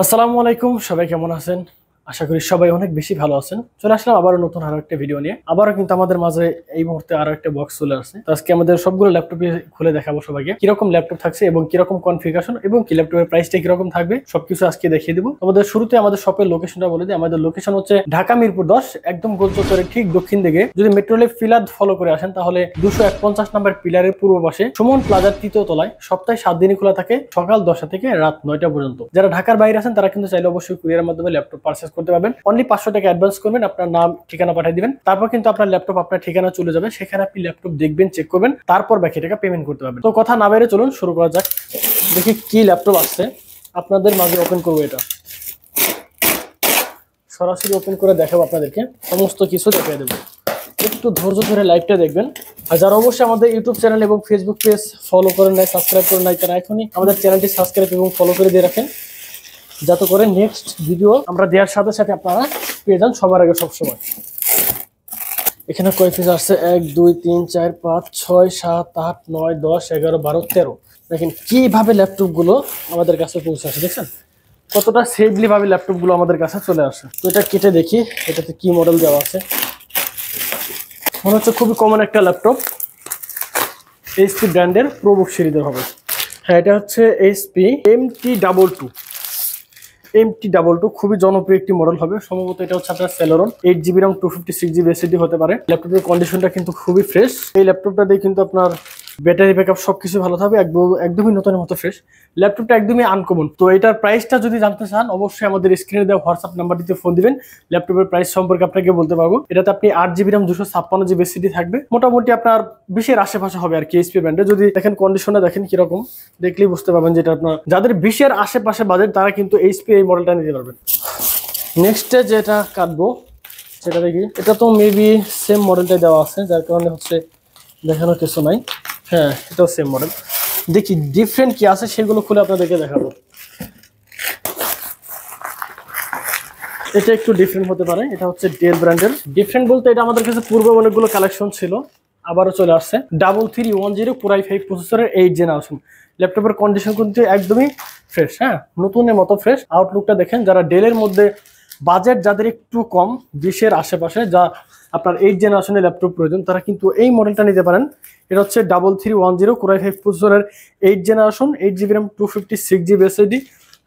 আসসালামু আলাইকুম, সবাই কেমন আছেন? আশা করি সবাই অনেক বেশি ভালো আছেন। চলে আসলাম আবারও নতুন আরো একটা ভিডিও নিয়ে। আবারও কিন্তু আমাদের মাঝে এই মুহূর্তে আরো একটা বক্স চলে আসছে। তো আজকে আমাদের সবগুলো ল্যাপটপে খুলে দেখাবো সবাইকে কিরকম ল্যাপটপ থাকছে এবং কিরকম কনফিগারেশন এবং কি ল্যাপটপের প্রাইসটা কিরকম থাকবে সবকিছু আজকে দেখিয়ে দিব। আমাদের শুরুতে আমাদের শপের লোকেশনটা বলে দিই। আমাদের লোকেশন হচ্ছে ঢাকা মিরপুর 10, একদম গোল চত্বরের ঠিক দক্ষিণ দিকে। যদি মেট্রো রেল পিলার ফলো করে আসেন তাহলে 251 নম্বর পিলারের পূর্ব পাশে সুমন প্লাজার 3য় তলায়। সপ্তাহে 7 দিনই খোলা থাকে, সকাল 10টা থেকে রাত 9টা পর্যন্ত। যারা ঢাকার বাইরে আছেন তারা কিন্তু চাইলে অবশ্যই কুরিয়ারের মাধ্যমে ল্যাপটপ পারচেজ করতে পারবেন। অনলি 500 টাকা অ্যাডভান্স করবেন, আপনার নাম ঠিকানা পাঠিয়ে দিবেন, তারপর কিন্তু আপনার ল্যাপটপ আপনার ঠিকানা চলে যাবে। সেখানে আপনি ল্যাপটপ দেখবেন, চেক করবেন, তারপর বাকি টাকা পেমেন্ট করতে পারবেন। তো কথা না বাইরে চলুন শুরু করা যাক। দেখি কি ল্যাপটপ আসছে, আপনাদের মাঝে ওপেন করবো। এটা সরাসরি ওপেন করে দেখাবো, আপনাদেরকে সমস্ত কিছু দেখিয়ে দেবো। একটু ধৈর্য ধরে লাইভটা দেখবেন। আর যারা অবশ্যই আমাদের ইউটিউব চ্যানেল এবং ফেসবুক পেজ ফলো করেন নাই, সাবস্ক্রাইব করেন নাই, তারা এখনই আমাদের চ্যানেলটি সাবস্ক্রাইব এবং ফলো করে দিয়ে রাখেন, যাতে করে নেক্সট ভিডিও আমরা দেওয়ার সাথে সাথে আপনারা পেয়ে যান সবার আগে সবসময়। এখানে কয় পিস আসছে? 1 2 3 4 5 6 7 8 9 10 11 12 13। দেখেন কিভাবে ল্যাপটপ গুলো আমাদের কাছে পৌঁছে আসে, দেখছেন কতটা সেফলি ভাবে ল্যাপটপ গুলো আমাদের কাছে চলে আসে। তো এটা কেটে দেখি এটাতে কি মডেল দেওয়া আছে। মনে হচ্ছে খুবই কমন একটা ল্যাপটপ, এইচপি ব্র্যান্ডের প্রোবুক সিরিজের হবে। হ্যাঁ, এটা হচ্ছে এইচপি MT22 খুবই জনপ্রিয় একটি মডেল হবে। সম্ভবত এটা হচ্ছে আপনার Celeron 8GB RAM 256GB SSD হতে পারে। ল্যাপটপের কন্ডিশনটা কিন্তু খুবই ফ্রেশ। এই ল্যাপটপটা দিয়ে কিন্তু আপনার ব্যাটারি ব্যাকআপ সবকিছু ভালো থাকবে, একদমই নতুনের মতো ফ্রেশ। ল্যাপটপটা একদমই আনকমন। তো এটার প্রাইসটা যদি জানতে চান অবশ্যই আমাদের স্ক্রিনে দেওয়া হোয়াটসঅ্যাপ নাম্বারটিতে ফোন দিবেন। ল্যাপটপের প্রাইস সম্পর্কে আপনাকে বলতে পারবো। এটাতে আপনি 8GB RAM 256GB SSD থাকবে, মোটামুটি আপনার 20-এর আশেপাশে হবে আর কি। এইচপি ব্র্যান্ডে যদি দেখেন কন্ডিশনটা দেখেন কিরকম, দেখলেই বুঝতে পারবেন যে এটা আপনার যাদের 20-এর আশেপাশে বাজেট তারা কিন্তু এইচপি এই মডেলটা নিতে পারবেন। নেক্সটে যেটা কাটবো সেটা দেখি, এটা তো মেবি সেম মডেলটাই দেওয়া আছে, যার কারণে হচ্ছে দেখানোর কিছু নাই। হ্যাঁ, এটাও সেম মডেল। দেখি ডিফারেন্ট কি আছে সেগুলো খুলে আপনাদেরকে দেখাবো। এটা একটু ডিফারেন্ট হতে পারে। এটা হচ্ছে ডেল ব্র্যান্ডের। ডিফারেন্ট বলতে এটা আমাদের কাছে পূর্বে অনেকগুলো কালেকশন ছিল, আবারও চলে আসছে। 3310 Core i5 প্রসেসরের 8 জেনারেশন। ল্যাপটপের কন্ডিশন কিন্তু একদমই ফ্রেশ, হ্যাঁ নতুনের মতো ফ্রেশ। আউটলুকটা দেখেন, যারা ডেলের মধ্যে বাজেট যাদের একটু কম 20-এর আশেপাশে, যা আপনার 8 জেনারেশনের ল্যাপটপ প্রয়োজন, তারা কিন্তু এই মডেলটা নিতে পারেন। এটা হচ্ছে 3310 Core i5 প্রসেসরের 8 generation 8GB RAM 256GB SSD,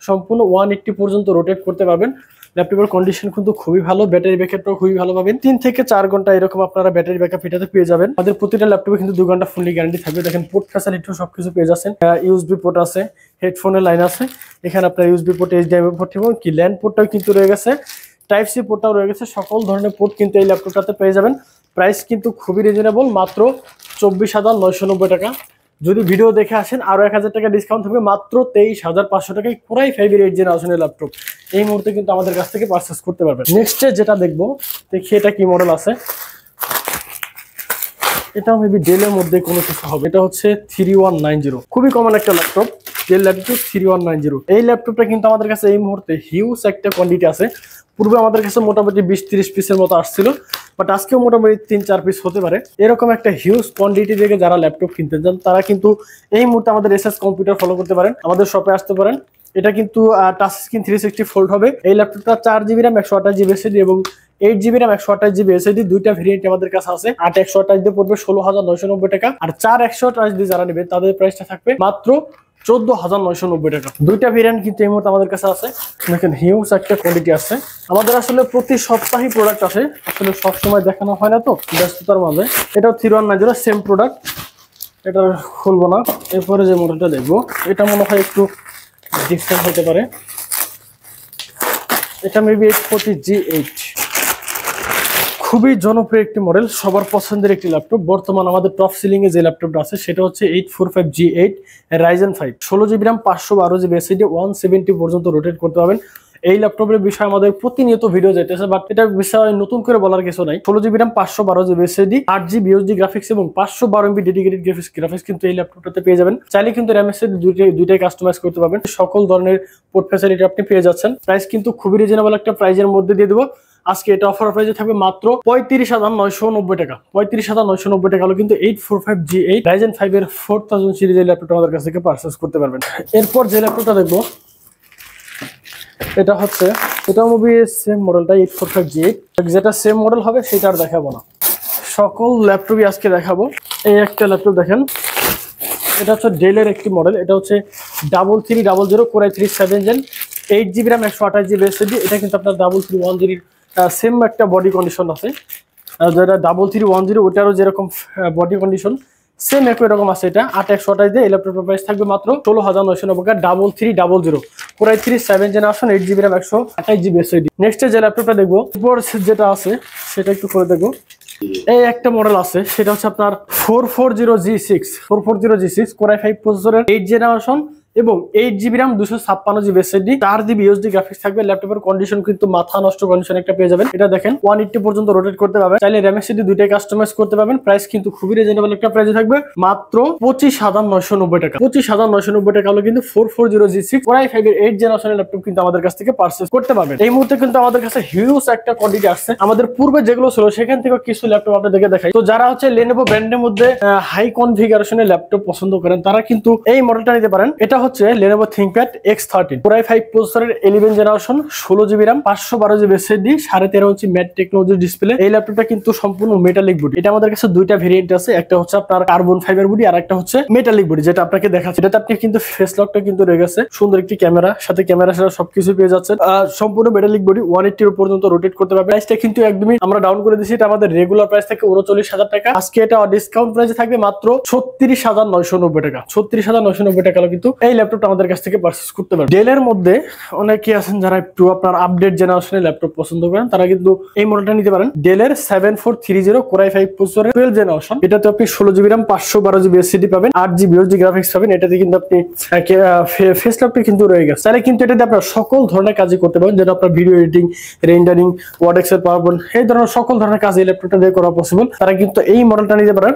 সম্পূর্ণ 180 পর্যন্ত রোটেট করতে পারবেন। ল্যাপটপের কন্ডিশন কিন্তু খুবই ভালো, ব্যাটারি ব্যাকআপটাও খুবই ভালো পাবেন। 3 থেকে 4 ঘন্টা এরকম আপনারা ব্যাটারি ব্যাকআপ এটাতে পেয়ে যাবেন। আমাদের প্রতিটা ল্যাপটপে কিন্তু 2 ঘন্টা ফুললি গ্যারান্টি থাকবে। দেখেন পোর্ট ফ্যাসিলিটিও সবকিছু পেয়ে যাচ্ছেন। ইউএসবি পোর্ট আছে, হেডফোনের লাইন আছে, এখানে আপনার ইউএসবি পোর্ট, এইচডিএমআই পোর্ট এবং কি ল্যান্ড পোর্টটাও কিন্তু রয়ে গেছে, টাইপ সি পোর্টটাও রয়ে গেছে। সকল ধরনের পোর্ট কিন্তু এই ল্যাপটপটাতে পেয়ে যাবেন। প্রাইস কিন্তু খুবই রিজনেবল, মাত্র 24,990 টাকা। যদি ভিডিও দেখে আসেন আরো 1000 টাকা ডিসকাউন্ট থাকবে, মাত্র 23,500 টাকায় Core i5 এর 8 জেনারেশনের ল্যাপটপ এই মুহূর্তে কিন্তু আমাদের কাছ থেকে পারচেজ করতে পারবেন। নেক্সট যেটা দেখবো, দেখি এটা কি মডেল আছে। এটাও মেবি ডেলের মধ্যে কোনো কিছু হবে। এটা হচ্ছে 3190, খুবই কমন একটা ল্যাপটপ, ডেল ল্যাটিটিউড 3190। এই ল্যাপটপটা কিন্তু আমাদের কাছে এই মুহূর্তে হিউজ একটা কোয়ান্টিটি আছে। পূর্বে আমাদের কাছে মোটামুটি 20-30 পিসের মতো আসছিল, বাট আজকেও মোটামুটি 3-4 পিস হতে পারে। এরকম একটা হিউজ কোয়ান্টিটি থেকে যারা ল্যাপটপ কিনতে চান তারা কিন্তু এই মুহূর্তে আমাদের এসএস কম্পিউটার ফলো করতে পারেন, আমাদের শপে আসতে পারেন। এটা কিন্তু টাচ স্ক্রিন 360 ফোল্ড হবে। এই ল্যাপটপটা 4GB RAM 128GB SSD এবং 8GB RAM 128GB SSD দুইটা ভেরিয়েন্ট আমাদের কাছে আছে। 8 128 দিয়ে পড়বে 16,990 টাকা, আর 4 128 দিয়ে যারা নেবে তাদের প্রাইসটা থাকবে মাত্র 14,990 টাকা। দুইটা ভেরিয়েন্ট কিন্তু এই মুহূর্তে আমাদের কাছে আছে। দেখেন হিউজ একটা কোয়ালিটি আছে। আমাদের আসলে প্রতি সপ্তাহে প্রোডাক্ট আসে, আসলে সবসময় দেখানো হয় না তো ব্যস্ততার মাঝে। এটাও 3190 সেম প্রোডাক্ট, এটা খুলবো না। এরপরে যে মডেলটা দেখবো এটা মনে হয় একটু ডিফারেন্ট হতে পারে। এটা মেবি 840G8, খুবই জনপ্রিয় একটি মডেল, সবার পছন্দের একটি ল্যাপটপ। বর্তমান আমাদের টপ সিলিং এ যে ল্যাপটপটা আছে সেটা হচ্ছে 845G8 Ryzen 5 16GB RAM 512GB SSD 170 পর্যন্ত রোটেট করতে পারবেন। এই ল্যাপটপের বিষয়ে আমাদের প্রতিনিয়ত ভিডিও যাইতেছে, বাট এটা বিষয়ে নতুন করে বলার কিছু নাই। 16GB RAM 512GB SSD 8GB USD graphics এবং 512MB ডেডিকেটেড গ্রাফিক্স কিন্তু এই ল্যাপটপটাতে পেয়ে যাবেন। চাইলে কিন্তু RAM SSD দুইটাই কাস্টমাইজ করতে পারবেন। সকল ধরনের পোর্ট ফ্যাসিলিটি আপনি পেয়ে যাচ্ছেন। প্রাইস কিন্তু খুবই রিজনেবল একটা প্রাইজের মধ্যে দিয়ে দেবো। আজকে এটা অফার প্রাইসে থাকবে মাত্র 35,990 টাকা। 35,990 টাকা হলো কিন্তু 845G8 Ryzen 5 এর 4000 সিরিজের ল্যাপটপ আমাদের কাছ থেকে পারচেজ করতে পারবেন। এরপর যে ল্যাপটপটা দেখবো এটা হচ্ছে এটা মুভি সেম মডেলটা 845G8, যেটা সেম মডেল হবে সেটা আর দেখাবো না, সকল ল্যাপটপই আজকে দেখাবো। এই একটা ল্যাপটপ দেখেন, এটা হচ্ছে ডেলের একটি মডেল, এটা হচ্ছে 3300 Core i3 7 Gen 8GB RAM 128GB SSD। এটা কিন্তু আপনার 3310 সেম একটা বডি কন্ডিশন আছে, যেটা 3310 ওটারও যেরকম বডি কন্ডিশন সেম একই রকম আছে। এটা 8128 দিয়ে এই ল্যাপটপের প্রাইস থাকবে মাত্র 16990 টাকা। 3300 Core i3 7 Gen 8GB RAM 128GB SSD। Next যে ল্যাপটপটা দেখবো এরপর যেটা আছে সেটা একটু করে দেখবো। এই একটা মডেল আছে, সেটা হচ্ছে আপনার 440G6 Core i5 প্রসেসরের 8 জেনারেশন এবং 8GB RAM 256GB SSD 4GB USD graphics থাকবে। ল্যাপটপের কন্ডিশন কিন্তু মাথা নষ্ট কন্ডিশন একটা পেয়ে যাবেন। এটা দেখেন 180 পর্যন্ত রোটেট করতে পারবেন, চাইলে RAM SSD দুইটাই কাস্টমাইজ করতে পারবেন। প্রাইস কিন্তু খুবই রিজনেবল একটা প্রাইসে থাকবে, মাত্র 25990 টাকা। 25990 টাকা হলো কিন্তু 440G6 Core i5 এর 8 জেনারেশনের ল্যাপটপ কিন্তু আমাদের কাছ থেকে পারচেজ করতে পারবেন। এই মুহূর্তে কিন্তু আমাদের কাছে হিউজ একটা কোয়ান্টিটি আসছে, আমাদের পূর্বে যেগুলো ছিল সেখান থেকে কিছু ল্যাপটপ আপনাদেরকে দেখাই। তো যারা হচ্ছে Lenovo ব্র্যান্ডের মধ্যে হাই কনফিগারেশনের ল্যাপটপ পছন্দ করেন তারা কিন্তু এই মডেলটা নিতে পারেন। এটা হচ্ছে Lenovo ThinkPad X13 Core i5 প্রসেসরের 11 generation 16GB RAM 512GB SSD 13.5 ইঞ্চি ম্যাট টেকনোলজি ডিসপ্লে। এই ল্যাপটপটা কিন্তু সম্পূর্ণ মেটালিক বডি। এটা আমাদের কাছে দুইটা ভেরিয়েন্ট আছে, একটা হচ্ছে আপনার কার্বন ফাইবার বডি আর একটা হচ্ছে মেটালিক বডি, যেটা আপনাকে দেখাচ্ছি। এটাতে আপনি কিন্তু ফেস লকটা কিন্তু রয়ে গেছে, সুন্দর একটি ক্যামেরা সাথে ক্যামেরা ছাড়া সবকিছু পেয়ে যাচ্ছে। সম্পূর্ণ মেটালিক বডি 180 পর্যন্ত রোটেট করতে পারবে। প্রাইসটা কিন্তু একদমই আমরা ডাউন করে দিয়েছি, এটা আমাদের রেগুলার প্রাইস থেকে 39000 টাকা, আজকে এটা ডিসকাউন্ট প্রাইসে থাকবে মাত্র 36990 টাকা। 36990 টাকা কিন্তু এই ল্যাপটপটা আমাদের কাছ থেকে পারচেজ করতে পারবেন। ডেলের মধ্যে অনেকেই আছেন যারা একটু আপনার আপডেট জেনারেশনের ল্যাপটপ পছন্দ করেন, তারা কিন্তু এই মডেলটা নিতে পারেন। ডেলের 7430 Core i5 প্রসেসরের 12 জেনারেশন। এটাতে আপনি 16GB RAM 512GB SSD পাবেন, 8GB USD গ্রাফিক্স পাবেন। এটাতে কিন্তু আপনি ফেস লকটা কিন্তু রয়ে গেছে, তাহলে কিন্তু এটাতে আপনার সকল ধরনের কাজই করতে পারেন, যেটা আপনার video editing, rendering, Word Excel, PowerPoint এই ধরনের সকল ধরনের কাজ এই ল্যাপটপটা দিয়ে করা পসিবল। তারা কিন্তু এই মডেলটা নিতে পারেন।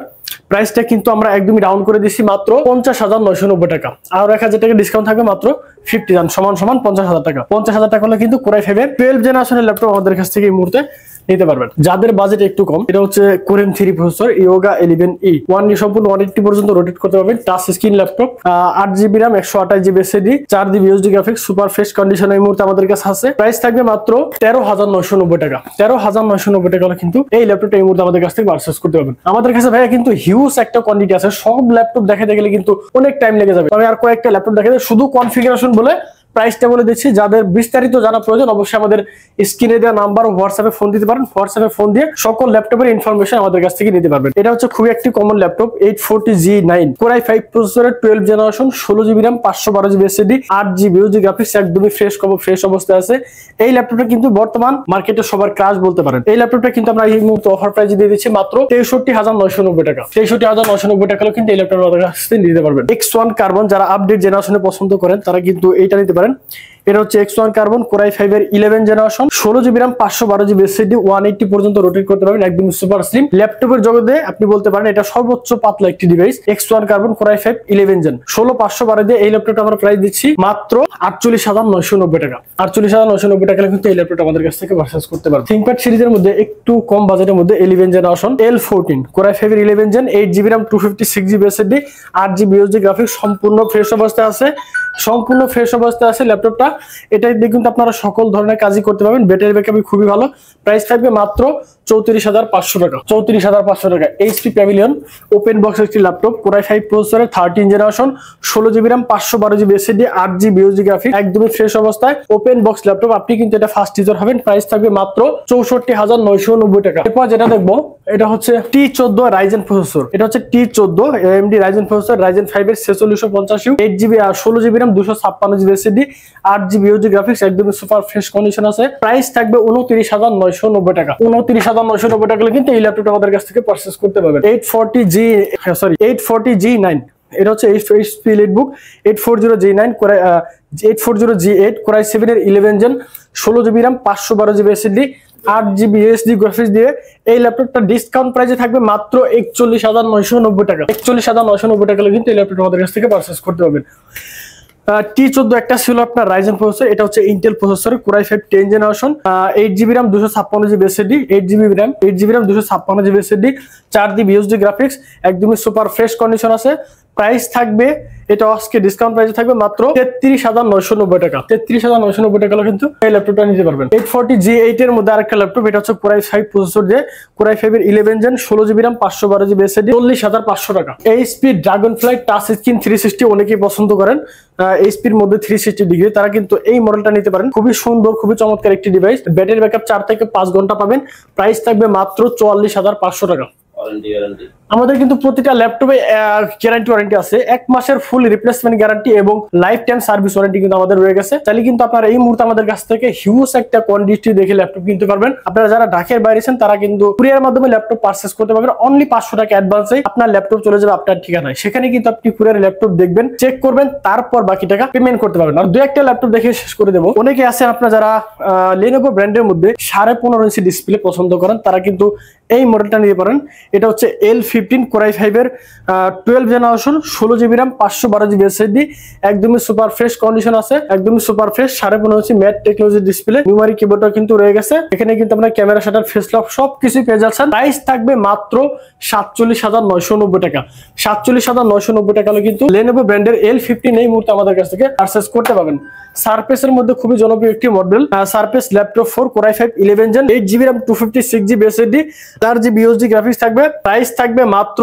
প্রাইসটা কিন্তু আমরা একদমই ডাউন করে দিচ্ছি মাত্র 50990 টাকা, আর 1000 টাকা ডিসকাউন্ট থাকবে মাত্র 50 সমান 50000 টাকা। 50000 টাকা হলে কিন্তু Core i5 এর 12 জেনারেশনের ল্যাপটপ আমাদের কাছ থেকে এই মুহূর্তে নিতে পারবেন। যাদের বাজেট একটু কম, এটা হচ্ছে Core i3 processor Yoga 11E 1 সম্পূর্ণ 180 পর্যন্ত রোটেট করতে পারবেন। Touch screen laptop, 8GB RAM 128GB SSD 4GB USD graphics, super fresh condition এই মুহূর্তে আমাদের কাছে আছে। প্রাইস থাকবে মাত্র 13990 টাকা। 13990 টাকা হলে কিন্তু এই ল্যাপটপটা এই মুহূর্তে আমাদের কাছ থেকে পারচেজ করতে পারবেন। আমাদের কাছে ভাইয়া কিন্তু হিউজ একটা কোয়ান্টিটি আছে, সব ল্যাপটপ দেখাতে গেলে কিন্তু অনেক টাইম লেগে যাবে। আমি আর কয়েকটা ল্যাপটপ দেখাতে শুধু কনফিগারেশন বলে প্রাইসটা বলে দিচ্ছি। যাদের বিস্তারিত জানা প্রয়োজন অবশ্যই আমাদের স্ক্রিনে দেওয়া নাম্বার হোয়াটসঅ্যাপে ফোন দিতে পারেন। হোয়াটসঅ্যাপে ফোন দিয়ে সকল ল্যাপটপের ইনফরমেশন আমাদের কাছ থেকে নিতে পারবেন। এটা হচ্ছে খুবই একটি common laptop 840G9 Core i5 প্রসেসরের 12 generation 16GB RAM 512GB SSD 8GB USD graphics, একদমই ফ্রেশ অবস্থায় আছে। এই ল্যাপটপটা কিন্তু বর্তমান মার্কেটে সবার ক্রাশ বলতে পারেন। এই ল্যাপটপটা কিন্তু আমরা এই মুহূর্তে অফার প্রাইসে দিয়ে দিচ্ছি মাত্র 63990 টাকা। 63990 টাকা কিন্তু এই ল্যাপটপটা আমাদের কাছ থেকে নিতে পারবেন। X1 কার্বন যারা আপডেট জেনারেশনে পছন্দ করেন তারা কিন্তু এইটা নিতে পারেন। এটা হচ্ছে X1 কার্বন Core i5 এর 11 generation 16GB RAM 512GB SSD 180 পর্যন্ত রোটেট করতে পারবেন, একদম সুপার স্লিম। ল্যাপটপের জগতে আপনি বলতে পারেন এটা সর্বোচ্চ পাতলা একটি device. X1 carbon Core i5 11 Gen 16512 দিয়ে এই ল্যাপটপটা আমরা প্রাইস দিচ্ছি মাত্র 48990 টাকা। 48990 টাকা কিন্তু এই ল্যাপটপটা আমাদের কাছ থেকে পারচেজ করতে পারবেন। ThinkPad সিরিজের মধ্যে একটু কম বাজেটের মধ্যে 11 জেনারেশন L14 Core i5 এর 11 Gen 8GB RAM 256GB SSD 8GB USD graphics, সম্পূর্ণ ফ্রেশ অবস্থায় আছে। ল্যাপটপটা এটা দিয়ে কিন্তু আপনারা সকল ধরনের কাজই করতে পারবেন। ব্যাটারি ব্যাকআপ খুবই ভালো। প্রাইস থাকবে মাত্র 34500 টাকা। 34500 টাকা। HP প্যাভিলিয়ন ওপেন বক্স একটি ল্যাপটপ Core i5 প্রসেসরের 13 generation 16GB RAM 512GB SSD 8GB USD graphics, একদমই ফ্রেশ অবস্থায় ওপেন বক্স ল্যাপটপ। আপনি কিন্তু এটা ফার্স্ট ইউজার হবেন। প্রাইস থাকবে মাত্র 64990 টাকা। এরপর যেটা দেখবো এটা হচ্ছে T14 Ryzen প্রসেসর। এটা হচ্ছে T14 AMD Ryzen processor Ryzen 5 এর 4650U 8GB আর 16GB RAM 256GB SSD 8GB USD graphics, একদম সুপার ফ্রেশ কন্ডিশন আছে। প্রাইস থাকবে 29990 টাকা। 29990 টাকা কিন্তু এই ল্যাপটপটা আমাদের কাছ থেকে পারচেজ করতে পারবেন। 840G9 এটা হচ্ছে HP EliteBook 840G9 840G8 Core i7 এর 11 Gen 16GB RAM 512GB SSD 8GB USD graphics দিয়ে এই ল্যাপটপটা ডিসকাউন্ট প্রাইসে থাকবে মাত্র 41990 টাকা। 41990 টাকা কিন্তু এই ল্যাপটপটা আমাদের কাছ থেকে পারচেজ করতে পারবেন। T14 একটা ছিল আপনার Ryzen প্রসেসর, এটা হচ্ছে Intel processor Core i5 10 generation 8GB RAM 256GB SSD 8GB RAM 256GB SSD 4GB USD graphics, একদমই সুপার ফ্রেশ কন্ডিশন আছে। প্রাইস থাকবে এটা আজকে ডিসকাউন্ট প্রাইসে থাকবে মাত্র 33,990 টাকা। 33,990 টাকা কিন্তু এই ল্যাপটপটা নিতে পারবেন। 840G8 এর মধ্যে আরেকটা ল্যাপটপ, এটা হচ্ছে Core i5 প্রসেসর দিয়ে, Core i5 এর 11 gen 16GB RAM 512GB SSD 40,500 টাকা। HP Dragonfly টাচ স্ক্রিন 360 অনেকেই পছন্দ করেন, HP এর মধ্যে 360 ডিগ্রি, তারা কিন্তু এই মডেলটা নিতে পারেন। খুবই সুন্দর, খুবই চমৎকার একটি ডিভাইস। ব্যাটারি ব্যাকআপ 4 থেকে 5 ঘন্টা পাবেন। প্রাইস থাকবে মাত্র 44,500 টাকা। আমাদের কিন্তু প্রতিটা ল্যাপটপে গ্যারান্টি ওয়ারেন্টি আছে, 1 মাসের ফুল রিপ্লেসমেন্ট গ্যারান্টি এবং লাইফ টাইম সার্ভিস ওয়ারেন্টি কিন্তু আমাদের রয়ে গেছে। তাহলে কিন্তু আপনারা এই মুহূর্তে আমাদের কাছ থেকে হিউজ একটা কোয়ান্টিটি দেখে ল্যাপটপ কিনতে পারবেন। আপনারা যারা ঢাকার বাইরে আছেন তারা কিন্তু কুরিয়ার মাধ্যমে ল্যাপটপ পারচেজ করতে পারবেন। অনলি 500 টাকা অ্যাডভান্সে আপনার ল্যাপটপ চলে যাবে আপনার ঠিকানায়। সেখানে কিন্তু আপনি কুরিয়ার ল্যাপটপ দেখবেন, চেক করবেন, তারপর বাকি টাকা পেমেন্ট করতে পারবেন। আর 2-1টা ল্যাপটপ দেখে শেষ করে দেবো। অনেকে আছেন আপনারা যারা Lenovo ব্র্যান্ডের মধ্যে 15.5 ইঞ্চি ডিসপ্লে পছন্দ করেন, তারা কিন্তু এই মডেলটা নিতে পারেন। এটা হচ্ছে L15 Core i5 এর 12 generation 16GB RAM 512GB SSD, একদমই সুপার ফ্রেশ কন্ডিশন আছে, একদমই super fresh 15.5 inch matte technology display, numeric কিবোর্ডও কিন্তু রয়ে গেছে। এখানে কিন্তু আপনার ক্যামেরা শাটার, ফেস লক সবকিছু পেয়ে যাচ্ছেন। প্রাইস থাকবে মাত্র 47,990 টাকা। 47,990 টাকা হলে কিন্তু Lenovo ব্র্যান্ডের L15 এই মুহূর্তে আমাদের কাছ থেকে পারচেজ করতে পারবেন। সারফেসের মধ্যে খুবই জনপ্রিয় একটি model, Surface laptop 4 Core i5 11 gen 8GB RAM 256GB SSD 4GB USD graphics থাকবে। প্রাইস থাকবে মাত্র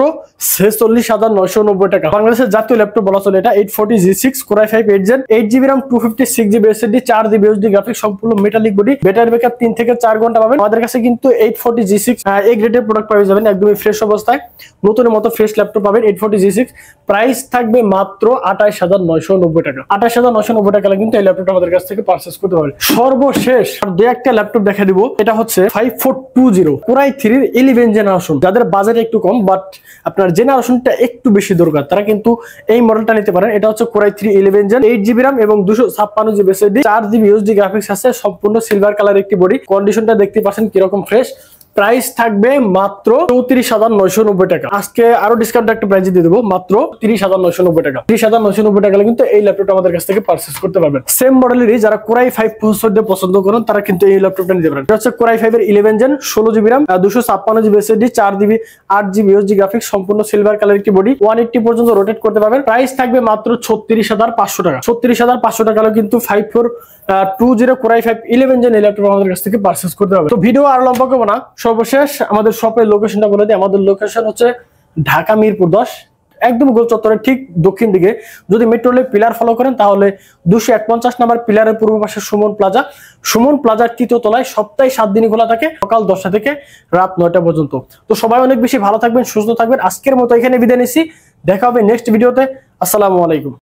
46,990 টাকা। বাংলাদেশের জাতীয় ল্যাপটপ বলা চলে এটা। 840G6 Core i5 8 gen 8GB RAM 256GB SSD 4GB USD graphics, সম্পূর্ণ মেটালিক বডি, ব্যাটারি ব্যাকআপ 3 থেকে 4 ঘন্টা পাবেন। আমাদের কাছে কিন্তু 840G6 এ গ্রেডের প্রোডাক্ট পাওয়া যাবেন, একদমই ফ্রেশ অবস্থায়, নতুনের মতো ফ্রেশ ল্যাপটপ পাবেন 840G6। প্রাইস থাকবে মাত্র 28,990 টাকা। 28,990 টাকা কিন্তু এই ল্যাপটপটা আমাদের কাছ থেকে পারচেজ করতে পারবেন। সর্বশেষ আর 2-1টা ল্যাপটপ দেখা দিব। এটা হচ্ছে 5420 Core i3 এর 11 জেনারেশন। যাদের বাজেট একটু কম বাট আপনার জেনারেশনটা একটু বেশি দরকার, তারা কিন্তু এই মডেলটা নিতে পারেন। এটা হচ্ছে Core i3 11 gen 8GB RAM এবং 256GB SSD 4GB USD graphics আছে, সম্পূর্ণ সিলভার কালার একটি বডি, কন্ডিশনটা দেখতে পাচ্ছেন কিরকম ফ্রেশ। প্রাইস থাকবে মাত্র 34,990 টাকা। আজকে আরো ডিসকাউন্ট একটা প্রাইস দিয়ে দেবো, মাত্র 30,990 টাকা। 30,990 টাকা কিন্তু এই ল্যাপটপটা আমাদের কাছ থেকে পারচেজ করতে পারবেন। সেম মডেলেরই যারা Core i5 প্রসেসর দিয়ে পছন্দ করেন, তারা কিন্তু এই ল্যাপটপটা নিতে পারেন। এটা হচ্ছে Core i5 এর 11 gen 16GB RAM 256GB SSD 4GB 8GB USD graphics, সম্পূর্ণ সিলভার কালার একটি বডি, 180 পর্যন্ত রোটেট করতে পারবেন। প্রাইস থাকবে মাত্র 36,500 টাকা। 36,500 টাকা হলে কিন্তু 5420 Core i5 11 জেন এই ল্যাপটপ আমাদের কাছ থেকে পারচেজ করতে পারবেন। তো ভিডিও আর লম্বা করবো না, সর্বশেষ আমাদের শপের লোকেশনটা বলে দিই। আমাদের লোকেশন হচ্ছে ঢাকা মিরপুর 10, একদম গোল চত্বরের ঠিক দক্ষিণ দিকে। যদি মেট্রো রেল পিলার ফলো করেন তাহলে 251 নাম্বার পিলারের পূর্ব পাশে সুমন প্লাজা, সুমন প্লাজার 3য় তলায় সপ্তাহে 7 দিনই খোলা থাকে, সকাল 10টা থেকে রাত 9টা পর্যন্ত। তো সবাই অনেক বেশি ভালো থাকবেন, সুস্থ থাকবেন। আজকের মতো এখানে বিদায় নিচ্ছি, দেখা হবে নেক্সট ভিডিওতে। আসসালামু আলাইকুম।